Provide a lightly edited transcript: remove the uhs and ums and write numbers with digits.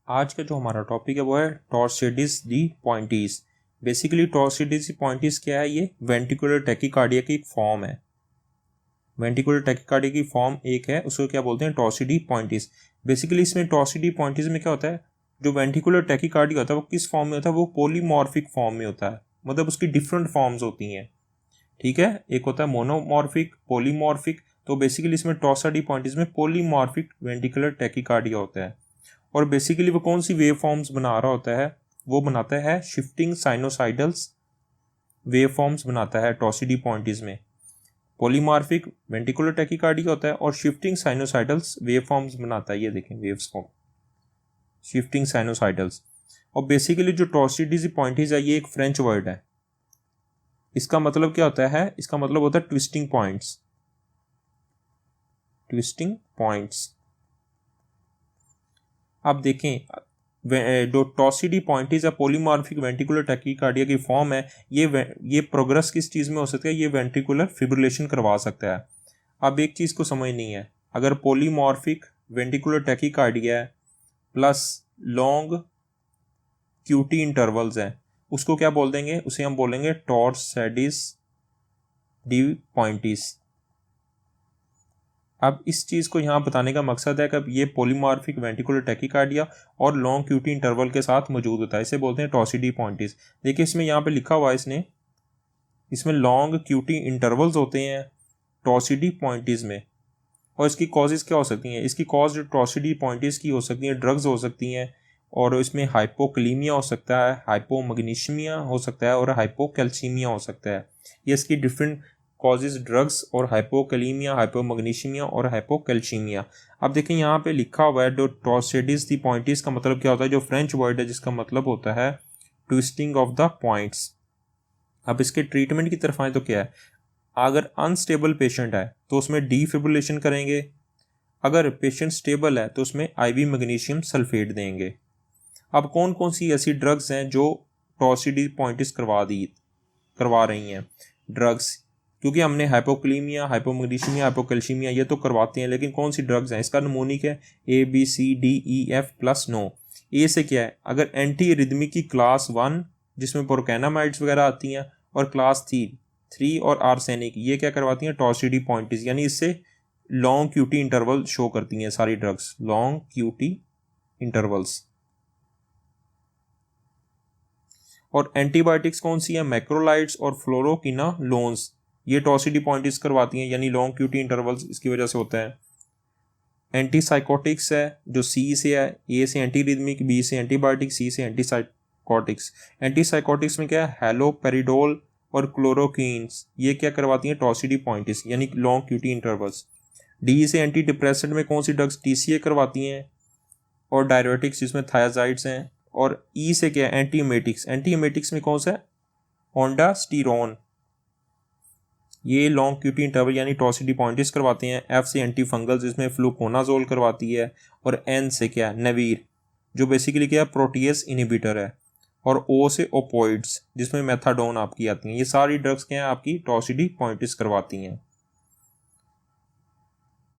आज का जो हमारा टॉपिक है वो है टॉर्सिडीज दी पॉइंटीज। बेसिकली टॉर्सिडीज दी पॉइंटीज क्या है? ये वेंट्रिकुलर टैकीकार्डिया की एक फॉर्म है। वेंट्रिकुलर टैकीकार्डिया की फॉर्म एक है, उसको क्या बोलते हैं? टॉर्सिडी पॉइंटीज। बेसिकली इसमें टॉर्सिडी पॉइंटीज में क्या होता है, जो वेंट्रिकुलर टैकीकार्डिया होता है वो किस फॉर्म में होता है? वो पॉलीमॉर्फिक फॉर्म में होता है, मतलब उसकी डिफरेंट फॉर्म्स होती हैं। ठीक है, एक होता है मोनोमॉर्फिक, पॉलीमॉर्फिक। तो बेसिकली इसमें टॉर्सिडी पॉइंटीज में पॉलीमॉर्फिक वेंट्रिकुलर टैकीकार्डिया होता है। और बेसिकली वो कौन सी वेव फॉर्म्स बना रहा होता है? वो बनाता है शिफ्टिंग साइनोसाइडल्स वेव फॉर्म्स बनाता है टॉर्सिडी पॉइंटीज में। पॉलीमॉर्फिक वेंट्रिकुलर टैकीकार्डिया होता है और शिफ्टिंग साइनोसाइडल्स वेव फॉर्म्स बनाता है। ये देखें वेव्स फॉर्म, शिफ्टिंग साइनोसाइडल्स। और बेसिकली जो टॉर्सिडी पॉइंटीज है ये एक फ्रेंच वर्ड है। इसका मतलब क्या होता है? इसका मतलब होता है ट्विस्टिंग पॉइंट्स। Twisting points. आप देखें, जो टॉर्सिडी पॉइंटीज है पॉलीमॉर्फिक वेंट्रिकुलर टैकीकार्डिया की फॉर्म है, ये प्रोग्रेस किस चीज़ में हो सकता है? ये वेंट्रिकुलर फिब्रिलेशन करवा सकता है। अब एक चीज़ को समझनी है, अगर पॉलीमॉर्फिक वेंट्रिकुलर टैकीकार्डिया है प्लस लॉन्ग क्यूटी इंटरवल्स हैं, उसको क्या बोल देंगे? उसे हम बोलेंगे टॉर्सिडीज डी पॉइंटीज। अब इस चीज़ को यहाँ बताने का मकसद है कि ये पॉलीमॉर्फिक वेंट्रिकुलर टैकीकार्डिया और लॉन्ग क्यूटी इंटरवल के साथ मौजूद होता है, इसे बोलते हैं टॉर्सिडी पॉइंटीज। देखिए इसमें यहाँ पे लिखा हुआ है, इसमें लॉन्ग क्यूटी इंटरवल्स होते हैं टॉर्सिडी पॉइंटीज में। और इसकी कॉजेज़ क्या हो सकती हैं? इसकी कॉज जो टॉर्सिडी पॉइंटीज की हो सकती हैं, ड्रग्स हो सकती हैं, और इसमें हाइपोकलीमिया हो सकता है, हाइपोमैग्नीशियमिया हो सकता है और हाइपोकैल्सीमिया हो सकता है। ये इसकी डिफरेंट कॉजेज ड्रग्स और हाइपोकलीमिया, हाइपोमैग्नीशियमिया और हाइपोकैल्सीमिया। अब देखें यहाँ पे लिखा हुआ है, जो टॉर्सिडीज दी पॉइंटीज का मतलब क्या होता है? जो फ्रेंच वर्ड है जिसका मतलब होता है ट्विस्टिंग ऑफ द पॉइंट्स। अब इसके ट्रीटमेंट की तरफ आए तो क्या है? अगर अनस्टेबल पेशेंट है तो उसमें डीफिब्रिलेशन करेंगे, अगर पेशेंट स्टेबल है तो उसमें आईवी मैग्नीशियम सल्फेट देंगे। अब कौन कौन सी ऐसी ड्रग्स हैं जो टॉर्सिडी पॉइंटिस करवा रही हैं ड्रग्स? क्योंकि हमने हाइपोक्लीमिया, हाइपोमैग्नीशियमिया, हाइपोकैल्सीमिया ये तो करवाते हैं, लेकिन कौन सी ड्रग्स हैं? इसका नमूनिक है ABCDEF प्लस नो। ए से क्या है? अगर एंटी रिदमिक की क्लास 1 जिसमें प्रोकैनामाइड्स वगैरह आती हैं, और क्लास 3 और आर्सेनिक, ये क्या करवाती हैं? टॉर्सिडी पॉइंटिस, यानी इससे लॉन्ग क्यूटी इंटरवल शो करती हैं सारी ड्रग्स, लॉन्ग क्यूटी इंटरवल्स। और एंटीबायोटिक्स कौन सी है? मैक्रोलाइड्स और फ्लोरोकिनालोन्स, ये टॉर्सिडी पॉइंटिस करवाती हैं, यानी लॉन्ग क्यूटी इंटरवल्स इसकी वजह से होता है। एंटीसाइकोटिक्स है जो C से है, A से एंटीरिदमिक, B से एंटीबायोटिक, C से एंटीसाइकोटिक्स। एंटीसाइकोटिक्स में क्या है? हैलोपेरिडोल और क्लोरोक्वीन्स, ये क्या करवाती हैं? टॉर्सिडी पॉइंटिस, यानी लॉन्ग क्यूटी इंटरवल्स। D से एंटी डिप्रेसेंट में कौन सी ड्रग्स? TCA करवाती हैं, और डायरेटिक्स जिसमें थायाजाइड्स हैं। और E से क्या है? एंटीएमेटिक्स। एंटीएमेटिक्स में कौन सा है? ओंडास्टिरोन, ये लॉन्ग क्यूटी इंटरवल यानी टॉर्सिडी पॉइंटिस करवाते हैं। F से एंटी फंगल जिसमें फ्लूकोनाजोल करवाती है। और N से क्या है? नवीर, जो बेसिकली क्या है? प्रोटीएस इनहिबिटर है। और O से ओपोइड्स जिसमें मेथाडोन आपकी आती हैं। ये सारी ड्रग्स क्या हैं? आपकी टॉर्सिडी पॉइंटिस करवाती हैं।